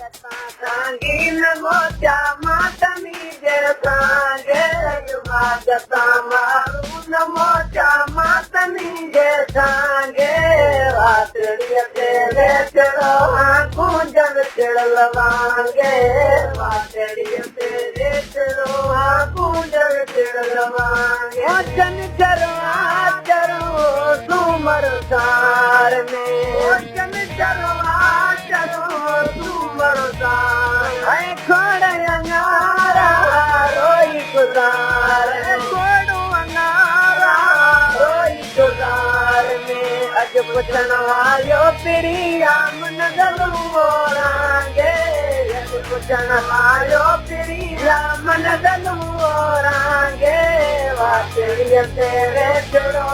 सांगीन mocha मातमी जे सांगे मागता मारून mocha मातमी जे सांगे वातड़िय तेरे चढ़ो कुंजन चिड़लवांगे वातड़िय तेरे चढ़ो कुंजन चिड़लवांगे जन चरो सुमर सार में जन चरो सुमर सार है खोड़ अंगारा रोई गुजार खोड़ो अंगारा रोई गुजार में अज पुछण वालो पिरी राम नगर मोरांगे अज पुछण वालो पिरी राम नगर मोरांगे वातड़िय तेरे चढ़ो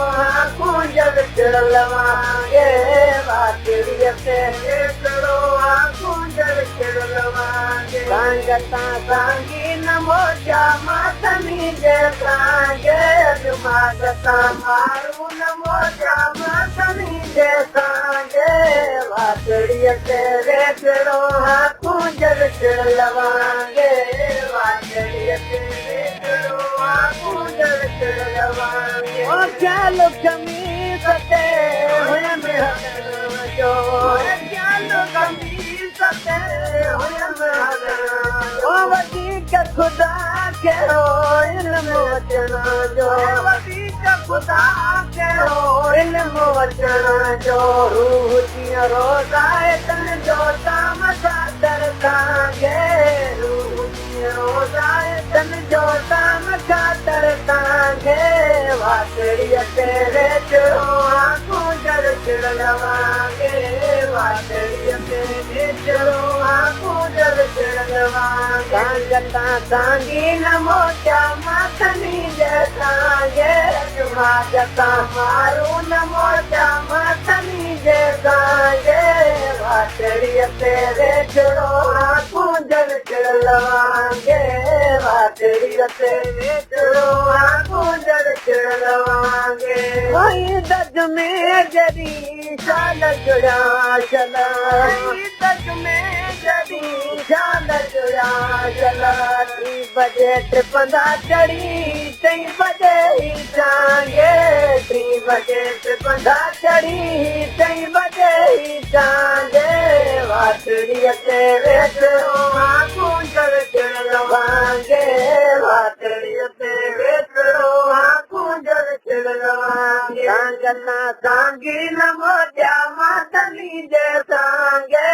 कुंजन चिड़लवांगे वातड़िय तेरे चढ़ो कुंजन चिड़लवांगे संगता सांगी नमोचा मातमी जे सांगे मागता मारू नमोचा मातमी जे सांगे वातड़िय तेरे चढ़ो कुंजन चिड़लवांगे वातड़िय तेरे चढ़ो कुंजन चिड़लवांगे ओ चालो कमी सते हुए में जो चालो कमी सते हुए में ओ वधीक खुदा के हो इन मोचना जो वधीक खुदा के हो इन मोचना जो रूह की रोज़ाए तन जो ताम सादर तांगे रूह की रोज़ाए तन जो ताम सादर तांगे वातड़िय तेरे चढ़ो कुंजन चिड़लवांगे वातड़िय तेरे चढ़ो कुंजन चिड़लवांगे संगता सांगी नमोचा मातमी जे सांगे मागता मारू नमोचा मातमी जे सांगे वातड़िय तेरे चढ़ो कुंजन चिड़लवांगे वातड़िय तेरे चढ़ो कुंजन चिड़लवांगे वही दज में जरी शाल जुड़ा चला दज में जरी शाल जुड़ा चला 3 बजे ट्रिपंदा चढ़ी 3 बजे ही जाएंगे 3 बजे ट्रिपंदा चढ़ी 3 बजे ही जाएंगे वातड़िय तेरे चढ़ो कुंजन चिड़लवांगे वातड़िय तेरे चढ़ो कुंजन चिड़लवांगे संगता सांगी नमोचा मातमी जे सांगे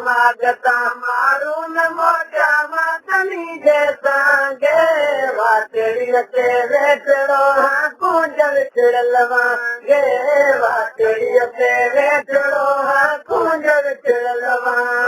मागता मारू नमोचा मातमी जे सांगे वातड़िय तेरे चढ़ो कुंजन चिड़लवांगे वातड़िय तेरे चढ़ो कुंजन चिड़लवांगे